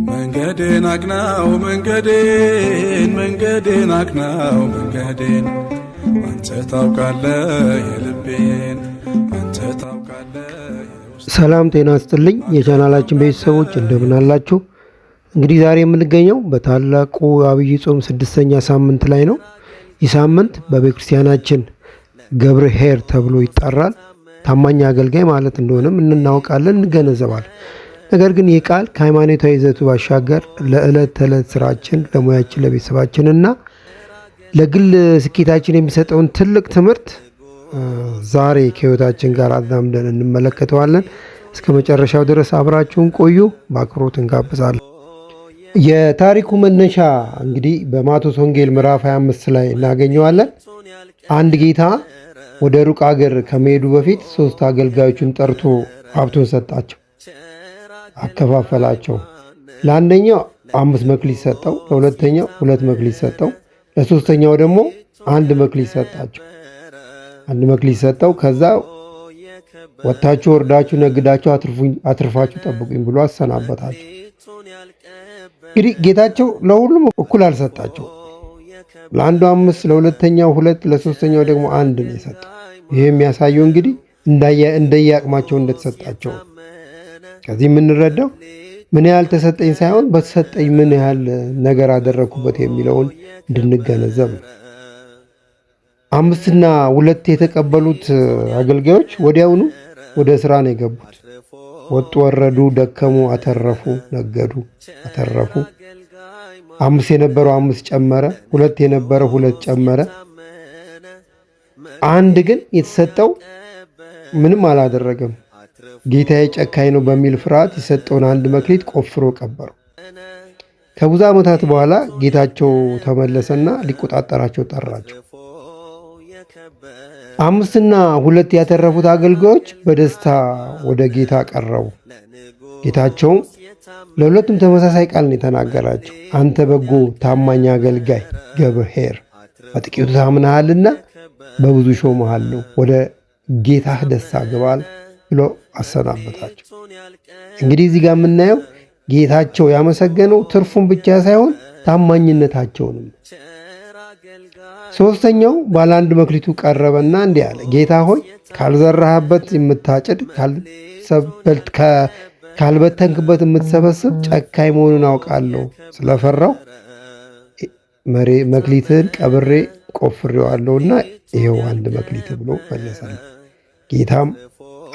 መንገዴን አቅናው መንገዴን አቅናው መንገዴን አንተ ታውቃለህ የልቤን አንተ ታውቃለህ። ሰላም ጤና ይስጥልኝ የቻናላችን ቤተሰቦች እንደምን አላችሁ? እንግዲህ ዛሬ የምንገኘው በታላቁ አብይ ጾም 6ኛ ሳምንት ላይ ነው። ይህ ሳምንት በቤተክርስቲያናችን ገብርኄር ተብሎ ይጠራል። ታማኝ አገልጋይ ማለት እንደሆነም እናውቃለን፣ እንገነዘባለን። ነገር ግን ይህ ቃል ከሃይማኖታዊ ይዘቱ ባሻገር ለዕለት ተዕለት ስራችን፣ ለሙያችን፣ ለቤተሰባችንና ለግል ስኬታችን የሚሰጠውን ትልቅ ትምህርት ዛሬ ከህይወታችን ጋር አዛምደን እንመለከተዋለን። እስከ መጨረሻው ድረስ አብራችሁን ቆዩ፣ በአክብሮት እንጋብዛለን። የታሪኩ መነሻ እንግዲህ በማቴዎስ ወንጌል ምዕራፍ 25 ላይ እናገኘዋለን። አንድ ጌታ ወደ ሩቅ አገር ከመሄዱ በፊት 3 አገልጋዮችን ጠርቶ ሀብቱን ሰጣቸው፣ አከፋፈላቸው። ለአንደኛው 5 መክሊት ሰጠው፣ ለሁለተኛው 2 መክሊት ሰጠው፣ ለሶስተኛው ደግሞ 1 መክሊት ሰጣቸው። 1 መክሊት ሰጠው። ከዛ ወጥታችሁ ወርዳችሁ ነግዳችሁ አትርፋችሁ ጠብቁኝ ብሎ አሰናበታቸው። እንግዲህ ጌታቸው ለሁሉም እኩል አልሰጣቸው። ለአንዱ 5፣ ለሁለተኛው 2፣ ለሶስተኛው ደግሞ 1 ነው የሰጠው። ይህ የሚያሳየው እንግዲህ እንደየአቅማቸው እንደተሰጣቸው። ከዚህ የምንረዳው ምን ያህል ተሰጠኝ ሳይሆን በተሰጠኝ ምን ያህል ነገር አደረኩበት የሚለውን እንድንገነዘብ ነው። 5 እና 2 የተቀበሉት አገልጋዮች ወዲያውኑ ወደ ስራ ነው የገቡት። ወጡ፣ ወረዱ፣ ደከሙ፣ አተረፉ፣ ነገዱ፣ አተረፉ። 5 የነበረው 5 ጨመረ፣ 2 የነበረው 2 ጨመረ። 1 ግን የተሰጠው ምንም አላደረገም። ጌታዬ ጨካኝ ነው በሚል ፍርሃት የሰጠውን 1 መክሊት ቆፍሮ ቀበረው። ከብዙ ዓመታት በኋላ ጌታቸው ተመለሰና ሊቆጣጠራቸው ጠራቸው። 5 እና 2 ያተረፉት አገልጋዮች በደስታ ወደ ጌታ ቀረቡ። ጌታቸውም ለሁለቱም ተመሳሳይ ቃል ነው የተናገራቸው። አንተ በጎ ታማኝ አገልጋይ ገብርኄር፣ በጥቂቱ ታምነሃልና በብዙ ሾምሃለሁ፣ ወደ ጌታህ ደስታ ግባል ብሎ አሰናበታቸው። እንግዲህ እዚህ ጋር የምናየው ጌታቸው ያመሰገነው ትርፉን ብቻ ሳይሆን ታማኝነታቸውንም። ሶስተኛው ባለ 1 መክሊቱ ቀረበና እንዲህ አለ፣ ጌታ ሆይ ካልዘራህበት የምታጭድ ካልበተንክበት የምትሰበስብ ጨካኝ መሆኑን አውቃለሁ። ስለፈራው መክሊትህን ቀብሬ ቆፍሬዋለሁና ይሄው 1 መክሊት ብሎ መለሰለት። ጌታም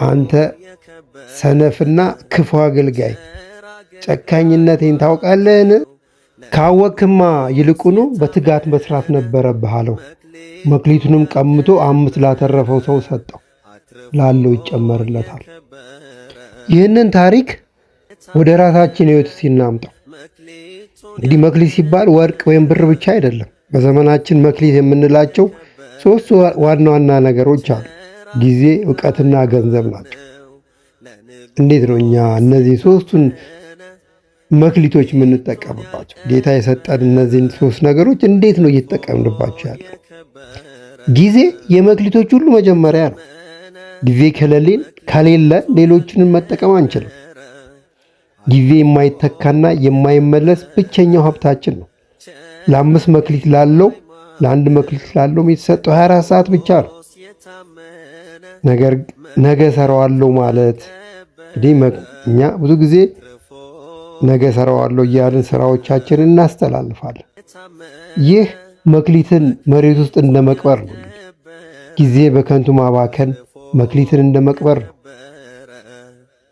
አንተ ሰነፍና ክፉ አገልጋይ ጨካኝነቴን ታውቃለህን? ካወክማ ይልቁኑ በትጋት መስራት ነበረብህ አለው። መክሊቱንም ቀምቶ 5 ላተረፈው ሰው ሰጠው፣ ላለው ይጨመርለታል። ይህንን ታሪክ ወደ ራሳችን ሕይወት ሲናምጠው እንግዲህ መክሊት ሲባል ወርቅ ወይም ብር ብቻ አይደለም። በዘመናችን መክሊት የምንላቸው 3 ዋና ዋና ነገሮች አሉ። ጊዜ፣ ዕውቀትና ገንዘብ ናቸው። እንዴት ነው እኛ እነዚህ 3ቱን መክሊቶች የምንጠቀምባቸው? ጌታ የሰጠን እነዚህን 3 ነገሮች እንዴት ነው እየተጠቀምንባቸው ያለው? ጊዜ የመክሊቶች ሁሉ መጀመሪያ ነው። ጊዜ ከሌለ ሌሎችንን መጠቀም አንችልም። ጊዜ የማይተካና የማይመለስ ብቸኛው ሀብታችን ነው። ለ5 መክሊት ላለው ለ1 መክሊት ላለው የተሰጠው 24 ሰዓት ብቻ ነው። ነገ ሰራዋለሁ ማለት እንግዲህ እኛ ብዙ ጊዜ ነገ ሰራዋለሁ እያልን ስራዎቻችንን እናስተላልፋለን። ይህ መክሊትን መሬት ውስጥ እንደመቅበር ነው። ጊዜ በከንቱ ማባከን መክሊትን እንደመቅበር ነው።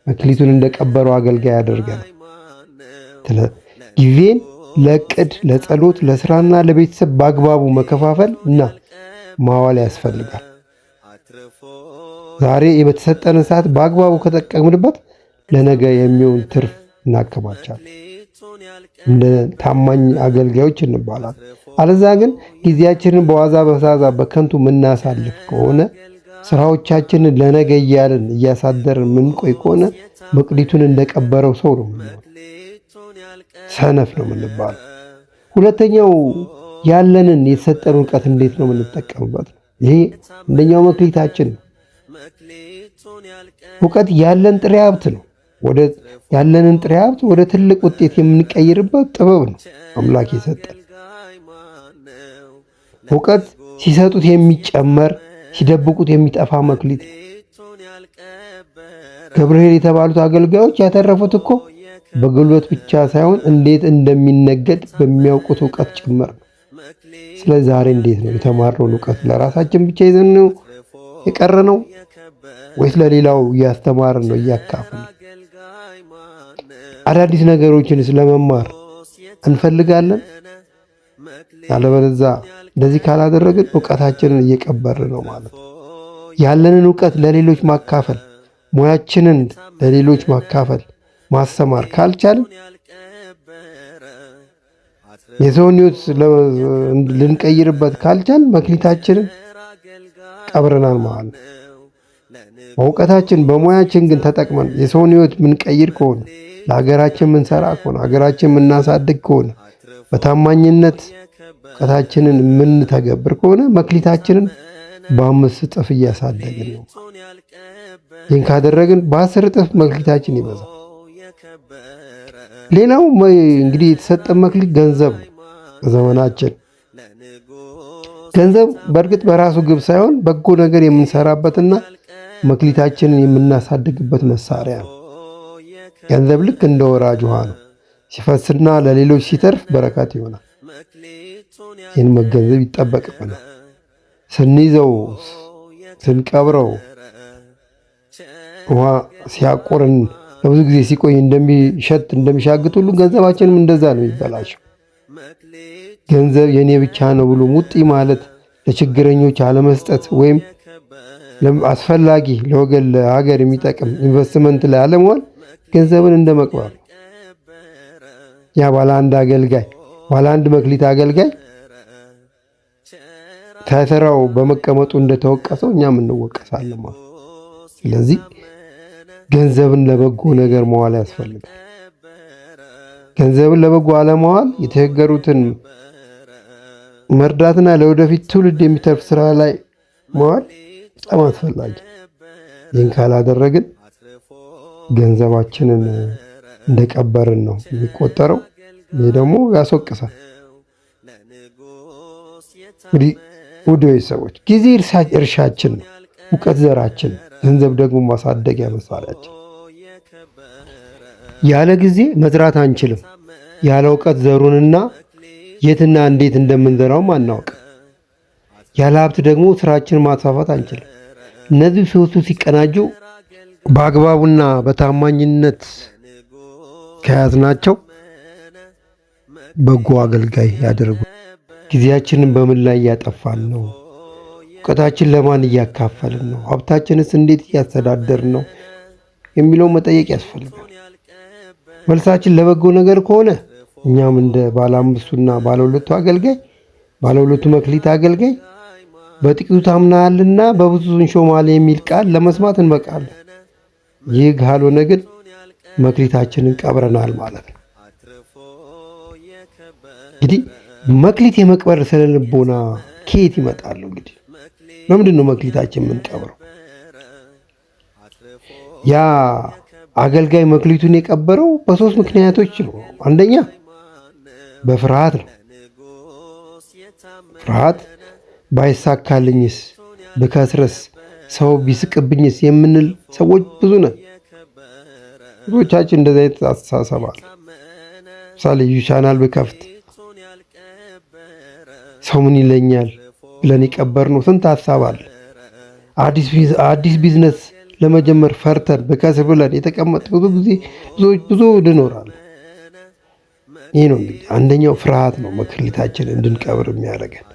መክሊቱን እንደቀበረው አገልጋይ ያደርጋል። ጊዜን ለዕቅድ፣ ለጸሎት፣ ለስራና ለቤተሰብ በአግባቡ መከፋፈል እና ማዋል ያስፈልጋል። ዛሬ በተሰጠንን ሰዓት በአግባቡ ከጠቀምንበት ለነገ የሚሆን ትርፍ እናከማቻለን። እንደ ታማኝ አገልጋዮች እንባላለን። አለዛ ግን ጊዜያችንን በዋዛ በፈዛዛ በከንቱ የምናሳልፍ ከሆነ ስራዎቻችንን ለነገ እያልን እያሳደርን ምንቆይ ከሆነ መክሊቱን እንደቀበረው ሰው ነው የምንሆነው። ሰነፍ ነው የምንባለው። ሁለተኛው ያለንን የተሰጠን ዕውቀት እንዴት ነው የምንጠቀምበት? ይሄ አንደኛው መክሊታችን ነው። ዕውቀት ያለን ጥሬ ሀብት ነው። ያለንን ጥሬ ሀብት ወደ ትልቅ ውጤት የምንቀይርበት ጥበብ ነው አምላክ የሰጠን። እውቀት ሲሰጡት የሚጨመር ሲደብቁት የሚጠፋ መክሊት ነው። ገብርኄር የተባሉት አገልጋዮች ያተረፉት እኮ በጉልበት ብቻ ሳይሆን እንዴት እንደሚነገድ በሚያውቁት እውቀት ጭምር ነው። ስለዚህ ዛሬ እንዴት ነው የተማርነውን እውቀት ለራሳችን ብቻ ይዘን ነው የቀረነው ወይስ ለሌላው እያስተማርን ነው እያካፈልን? አዳዲስ ነገሮችን ስለመማር እንፈልጋለን። ያለበለዚያ እንደዚህ ካላደረግን እውቀታችንን እየቀበርን ነው ማለት ነው። ያለንን እውቀት ለሌሎች ማካፈል፣ ሙያችንን ለሌሎች ማካፈል ማስተማር ካልቻልን የሰውን ሕይወት ልንቀይርበት ካልቻልን መክሊታችንን ቀብረናል ማለት ነው። በእውቀታችን በሙያችን ግን ተጠቅመን የሰውን ሕይወት ምንቀይር ከሆነ ለሀገራችን ምንሰራ ከሆነ ሀገራችን ምናሳድግ ከሆነ በታማኝነት እውቀታችንን ምንተገብር ከሆነ መክሊታችንን በ5 እጥፍ እያሳደግን ነው። ይህን ካደረግን በ10 እጥፍ መክሊታችን ይበዛል። ሌላው እንግዲህ የተሰጠን መክሊት ገንዘብ ነው። በዘመናችን ገንዘብ በእርግጥ በራሱ ግብ ሳይሆን በጎ ነገር የምንሰራበትና መክሊታችንን የምናሳድግበት መሳሪያ ነው። ገንዘብ ልክ እንደ ወራጅ ውሃ ነው። ሲፈስና ለሌሎች ሲተርፍ በረከት ይሆናል። ይህን መገንዘብ ይጠበቅብናል። ስንይዘው ስንቀብረው ውሃ ሲያቆርን ለብዙ ጊዜ ሲቆይ እንደሚሸት እንደሚሻግት ሁሉ ገንዘባችንም እንደዛ ነው የሚበላሸው። ገንዘብ የኔ ብቻ ነው ብሎ ሙጢ ማለት፣ ለችግረኞች አለመስጠት ወይም አስፈላጊ ለወገን ለሀገር የሚጠቅም ኢንቨስትመንት ላይ አለመዋል ገንዘብን እንደ መቅበር ነው። ያ ባለ አንድ መክሊት አገልጋይ ተተራው በመቀመጡ እንደተወቀሰው እኛም እንወቀሳለን ማለት። ስለዚህ ገንዘብን ለበጎ ነገር መዋል ያስፈልጋል። ገንዘብን ለበጎ አለመዋል የተቸገሩትን መርዳትና ለወደፊት ትውልድ የሚተርፍ ስራ ላይ መዋል በጣም አስፈላጊ። ይህን ካላደረግን ገንዘባችንን እንደቀበርን ነው የሚቆጠረው። ይህ ደግሞ ያስወቅሳል። እንግዲህ ውድ ቤተሰቦች ጊዜ እርሻችን ነው፣ እውቀት ዘራችን፣ ገንዘብ ደግሞ ማሳደጊያ መሳሪያችን። ያለ ጊዜ መዝራት አንችልም። ያለ እውቀት ዘሩንና የትና እንዴት እንደምንዘራውም አናውቅም። ያለ ሀብት ደግሞ ስራችንን ማስፋፋት አንችልም። እነዚህ ሶስቱ ሲቀናጁ በአግባቡና በታማኝነት ከያዝናቸው በጎ አገልጋይ ያደርጉ። ጊዜያችንን በምን ላይ እያጠፋን ነው? እውቀታችን ለማን እያካፈልን ነው? ሀብታችንስ እንዴት እያስተዳደርን ነው የሚለው መጠየቅ ያስፈልጋል። መልሳችን ለበጎ ነገር ከሆነ እኛም እንደ ባለ አምስቱና ባለ ሁለቱ መክሊት አገልጋይ በጥቂቱ ታምናልና በብዙ እንሾማለን የሚል ቃል ለመስማት እንበቃለን። ይህ ካልሆነ ግን መክሊታችንን ቀብረናል ማለት ነው። እንግዲህ መክሊት የመቅበር ስነ ልቦና ከየት ይመጣል? እንግዲህ ለምንድን ነው መክሊታችን የምንቀብረው? ያ አገልጋይ መክሊቱን የቀበረው በሶስት ምክንያቶች ነው። አንደኛ በፍርሃት ነው። ፍርሃት ባይሳካልኝስ፣ ብከስረስ፣ ሰው ቢስቅብኝስ የምንል ሰዎች ብዙ ነን። ብዙዎቻችን እንደዚህ አይነት አስተሳሰብ አለ። ምሳሌ ዩቲዩብ ቻናል ብከፍት ሰው ምን ይለኛል ብለን የቀበርነው ስንት ሀሳብ አለ። አዲስ ቢዝነስ ለመጀመር ፈርተን ብከስር ብለን የተቀመጥ ብዙ እንኖራለን። ይህ ነው እንግዲህ አንደኛው ፍርሃት ነው መክሊታችንን እንድንቀብር የሚያደርገን።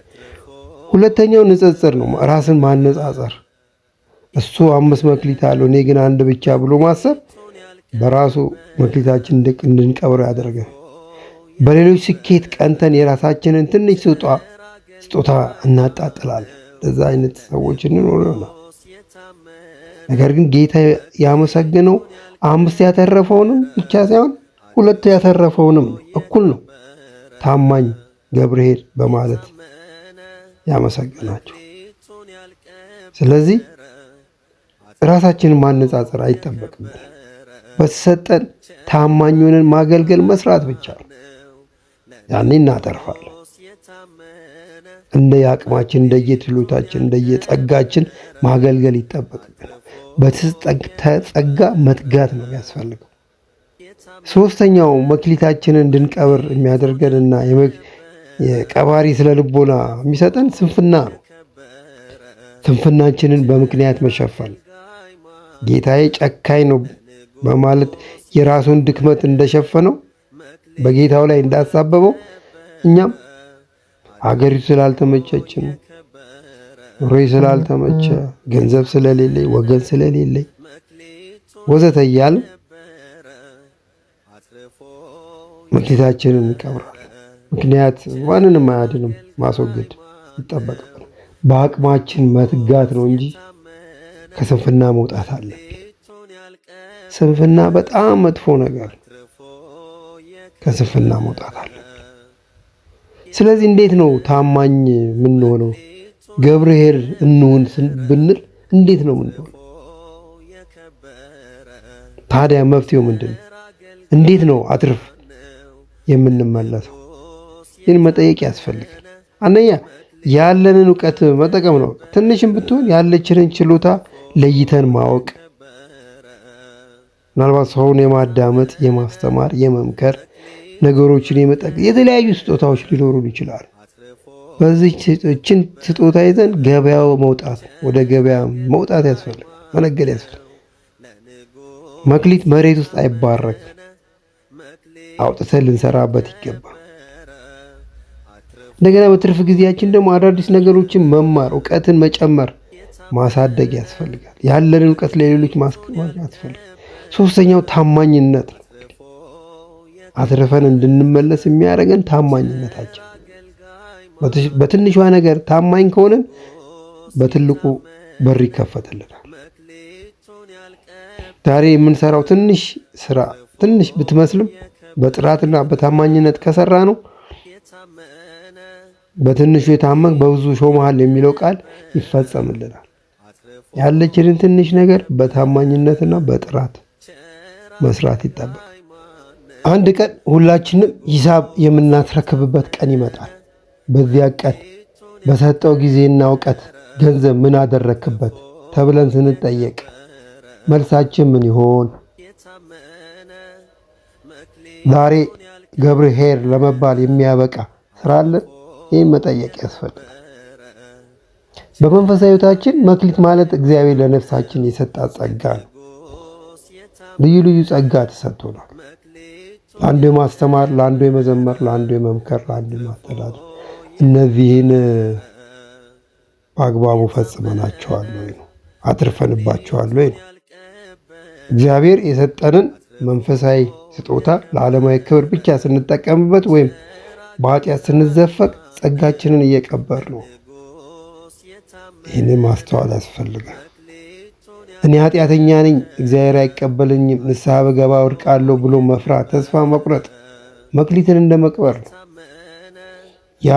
ሁለተኛው ንጽጽር ነው፣ ራስን ማነጻጸር። እሱ 5 መክሊት አለው እኔ ግን 1 ብቻ ብሎ ማሰብ በራሱ መክሊታችን እንድንቀብር ያደርገን። በሌሎች ስኬት ቀንተን የራሳችንን ትንሽ ስጦታ እናጣጥላለን። ለዛ አይነት ሰዎች እንኖር ነው። ነገር ግን ጌታ ያመሰገነው 5 ያተረፈውንም ብቻ ሳይሆን 2 ያተረፈውንም እኩል ነው ታማኝ ገብርኄር በማለት ያመሰገናቸው። ስለዚህ ራሳችንን ማነጻጸር አይጠበቅብንም። በተሰጠን ታማኝ ሆነን ማገልገል መስራት ብቻ ነው። ያኔ እናተርፋለን። እንደ አቅማችን፣ እንደየችሎታችን፣ እንደየጸጋችን ማገልገል ይጠበቅብናል። በተሰጠን ጸጋ መትጋት ነው የሚያስፈልገው። ሶስተኛው መክሊታችንን እንድንቀብር የሚያደርገንና የቀባሪ ስለ ልቦና የሚሰጠን ስንፍና ነው። ስንፍናችንን በምክንያት መሸፈን። ጌታዬ ጨካኝ ነው በማለት የራሱን ድክመት እንደሸፈነው በጌታው ላይ እንዳሳበበው እኛም አገሪቱ ስላልተመቸችን፣ ኑሮዬ ስላልተመቸ፣ ገንዘብ ስለሌለኝ፣ ወገን ስለሌለኝ ወዘተ እያልን መክሊታችንን እንቀብራለን። ምክንያት ማንንም አያድንም፣ ማስወገድ ይጠበቅብናል። በአቅማችን መትጋት ነው እንጂ ከስንፍና መውጣት አለብን። ስንፍና በጣም መጥፎ ነገር፣ ከስንፍና መውጣት አለብን። ስለዚህ እንዴት ነው ታማኝ የምንሆነው? ገብርኄር እንሁን ብንል እንዴት ነው የምንሆነው? ታዲያ መፍትሄው ምንድን ነው? እንዴት ነው አትርፍ የምንመለሰው? ይህን መጠየቅ ያስፈልጋል። አንደኛ ያለንን እውቀት መጠቀም ነው። ትንሽም ብትሆን ያለችንን ችሎታ ለይተን ማወቅ። ምናልባት ሰውን የማዳመጥ፣ የማስተማር፣ የመምከር፣ ነገሮችን የመጠቀም የተለያዩ ስጦታዎች ሊኖሩን ይችላሉ። በዚህችን ስጦታ ይዘን ገበያው መውጣት፣ ወደ ገበያ መውጣት ያስፈልጋል። መነገድ ያስፈልጋል። መክሊት መሬት ውስጥ አይባረክም። አውጥተን ልንሰራበት ይገባል። እንደገና በትርፍ ጊዜያችን ደግሞ አዳዲስ ነገሮችን መማር፣ እውቀትን መጨመር፣ ማሳደግ ያስፈልጋል። ያለንን እውቀት ለሌሎች ማስቀመጥ ያስፈልጋል። ሶስተኛው ታማኝነት ነው። አትርፈን እንድንመለስ የሚያደርገን ታማኝነታችን። በትንሿ ነገር ታማኝ ከሆንን በትልቁ በር ይከፈትልናል። ዛሬ የምንሰራው ትንሽ ስራ ትንሽ ብትመስልም በጥራትና በታማኝነት ከሰራ ነው በትንሹ የታመንክ በብዙ ሾመሃል የሚለው ቃል ይፈጸምልናል። ያለችንን ትንሽ ነገር በታማኝነትና በጥራት መስራት ይጠበቃል። አንድ ቀን ሁላችንም ሂሳብ የምናስረክብበት ቀን ይመጣል። በዚያ ቀን በሰጠው ጊዜና እውቀት ገንዘብ ምን አደረክበት ተብለን ስንጠየቅ መልሳችን ምን ይሆን? ዛሬ ገብርኄር ለመባል የሚያበቃ ስራ አለን? ይህን መጠየቅ ያስፈልጋል። በመንፈሳዊ ሕይወታችን መክሊት ማለት እግዚአብሔር ለነፍሳችን የሰጣት ጸጋ ነው። ልዩ ልዩ ጸጋ ተሰጥቶናል። ለአንዱ የማስተማር፣ ለአንዱ የመዘመር፣ ለአንዱ የመምከር፣ ለአንዱ የማስተዳደር። እነዚህን በአግባቡ ፈጽመናቸዋል ወይ ነው? አትርፈንባቸዋል ወይ ነው? እግዚአብሔር የሰጠንን መንፈሳዊ ስጦታ ለዓለማዊ ክብር ብቻ ስንጠቀምበት ወይም በኃጢአት ስንዘፈቅ ጸጋችንን እየቀበር ነው። ይህንን ማስተዋል ያስፈልጋል። እኔ ኃጢአተኛ ነኝ፣ እግዚአብሔር አይቀበለኝም፣ ንስሐ በገባ ወድቃለሁ ብሎ መፍራት፣ ተስፋ መቁረጥ መክሊትን እንደ መቅበር ነው። ያ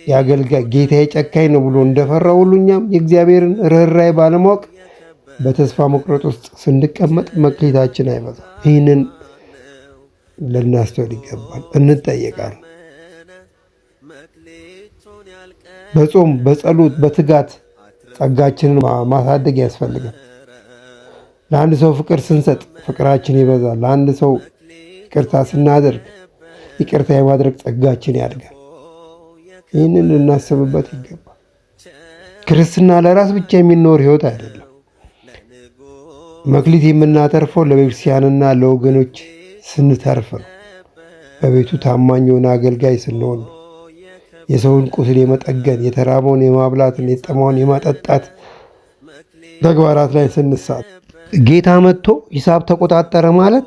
የአገልጋይ ጌታዬ ጨካኝ ነው ብሎ እንደፈራው ሁሉ እኛም የእግዚአብሔርን ርኅራኄ ባለማወቅ በተስፋ መቁረጥ ውስጥ ስንቀመጥ መክሊታችን አይበዛም። ይህንን ልናስተውል ይገባል። እንጠየቃለን። በጾም በጸሎት በትጋት ጸጋችንን ማሳደግ ያስፈልጋል። ለአንድ ሰው ፍቅር ስንሰጥ ፍቅራችን ይበዛል። ለአንድ ሰው ይቅርታ ስናደርግ ይቅርታ የማድረግ ጸጋችን ያድጋል። ይህንን ልናስብበት ይገባል። ክርስትና ለራስ ብቻ የሚኖር ሕይወት አይደለም። መክሊት የምናተርፈው ለቤተክርስቲያንና ለወገኖች ስንተርፍ ነው። በቤቱ ታማኝ የሆነ አገልጋይ ስንሆን ነው። የሰውን ቁስል የመጠገን፣ የተራበውን የማብላትን፣ የጠማውን የማጠጣት ተግባራት ላይ ስንሳት ጌታ መጥቶ ሂሳብ ተቆጣጠረ ማለት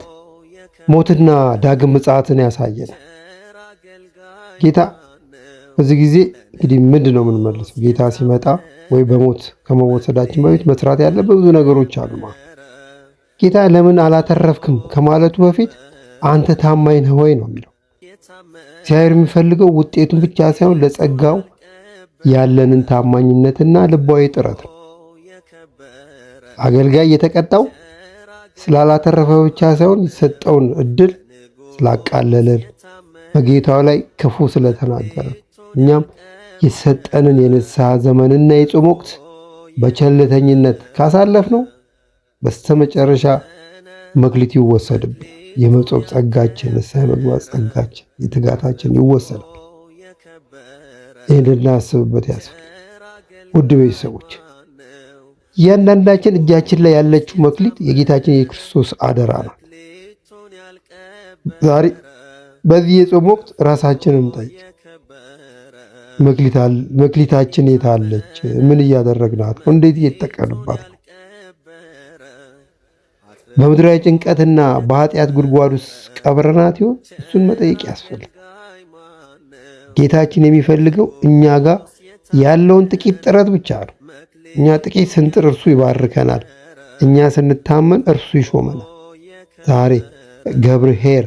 ሞትና ዳግም ምጽአትን ያሳየን። ጌታ በዚህ ጊዜ እንግዲህ ምንድን ነው የምንመልሰው? ጌታ ሲመጣ ወይ በሞት ከመወሰዳችን በፊት መስራት ያለበት ብዙ ነገሮች አሉ። ጌታ ለምን አላተረፍክም ከማለቱ በፊት አንተ ታማኝ ነህ ወይ ነው የሚለው። እግዚአብሔር የሚፈልገው ውጤቱን ብቻ ሳይሆን ለጸጋው ያለንን ታማኝነትና ልባዊ ጥረት ነው። አገልጋይ የተቀጣው ስላላተረፈ ብቻ ሳይሆን የሰጠውን እድል ስላቃለለን በጌታው ላይ ክፉ ስለተናገረ እኛም የሰጠንን የንስሐ ዘመንና የጾም ወቅት በቸልተኝነት ካሳለፍነው በስተመጨረሻ መክሊት ይወሰድብን። የመጾም ጸጋችን፣ ንስሐ መግባት ጸጋችን፣ የትጋታችን ይወሰዳል። ይህን ልናስብበት ያስፈልጋል። ውድ ቤተሰቦች እያንዳንዳችን እጃችን ላይ ያለችው መክሊት የጌታችን የክርስቶስ አደራ ናት። ዛሬ በዚህ የጾም ወቅት ራሳችንን ጠይቅ። መክሊታችን የታለች? ምን እያደረግናት ነው? እንዴት እየተጠቀምንባት ነው? በምድራዊ ጭንቀትና በኃጢአት ጉድጓድ ውስጥ ቀብረናት ይሆን? እሱን መጠየቅ ያስፈልጋል። ጌታችን የሚፈልገው እኛ ጋር ያለውን ጥቂት ጥረት ብቻ ነው። እኛ ጥቂት ስንጥር እርሱ ይባርከናል። እኛ ስንታመን እርሱ ይሾመናል። ዛሬ ገብርኄር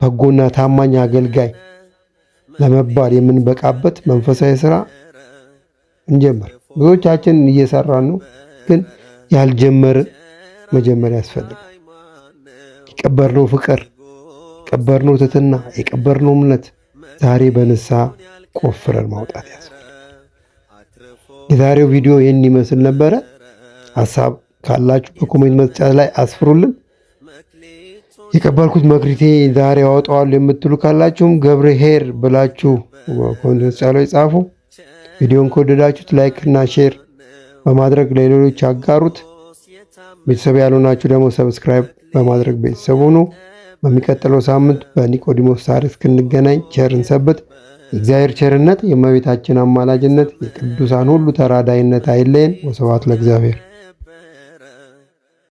በጎና ታማኝ አገልጋይ ለመባል የምንበቃበት መንፈሳዊ ሥራ እንጀምር። ብዙዎቻችን እየሰራን ነው፣ ግን ያልጀመርን መጀመር ያስፈልጋል። የቀበርነው ፍቅር፣ የቀበርነው ትሕትና፣ የቀበርነው እምነት ዛሬ በንስሐ ቆፍረን ማውጣት ያስፈልጋል። የዛሬው ቪዲዮ ይህን ይመስል ነበረ። ሀሳብ ካላችሁ በኮሜንት መስጫ ላይ አስፍሩልን። የቀበልኩት መክሊቴ ዛሬ ያወጣዋለሁ የምትሉ ካላችሁም ገብርኄር ብላችሁ ኮሜንት መስጫ ላይ ጻፉ። ቪዲዮን ከወደዳችሁት ላይክ እና ሼር በማድረግ ለሌሎች አጋሩት። ቤተሰብ ያልሆናችሁ ደግሞ ሰብስክራይብ በማድረግ ቤተሰብ ሁኑ። በሚቀጥለው ሳምንት በኒቆዲሞስ ታሪክ እስክንገናኝ ቸርን ሰንብት። የእግዚአብሔር ቸርነት፣ የእመቤታችን አማላጅነት፣ የቅዱሳን ሁሉ ተራዳይነት አይለየን። ወስብሐት ለእግዚአብሔር።